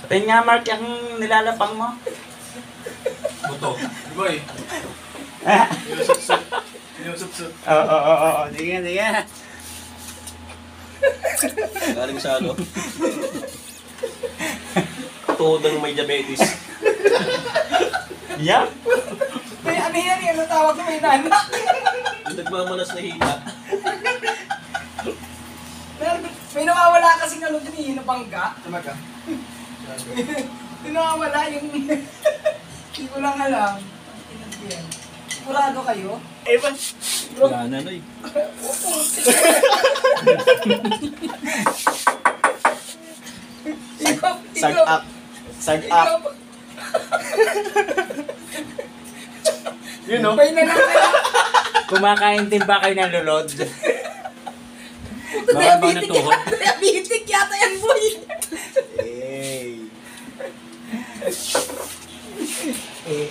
Tingnan nga, Mark, yung nilalapang mo. Buto. Boy. Sinusut-sut. Oo. Sige. Galing sa ano? Tuhod ng may diabetes. Yeah? May ano yan, ano tawag ko, may nanak. Yung nagmamanas na hita. May nawawala kasing ano din eh, nabangga. Talaga. May nawawala yung... Hindi ko lang alam. Sigurado kayo? Ewan. Wala na, Noy. Sag-up. Yun no? May nanak kayo. Kumakain din ba kayo ng lulod? Diabetic yata yan, boy. Hey.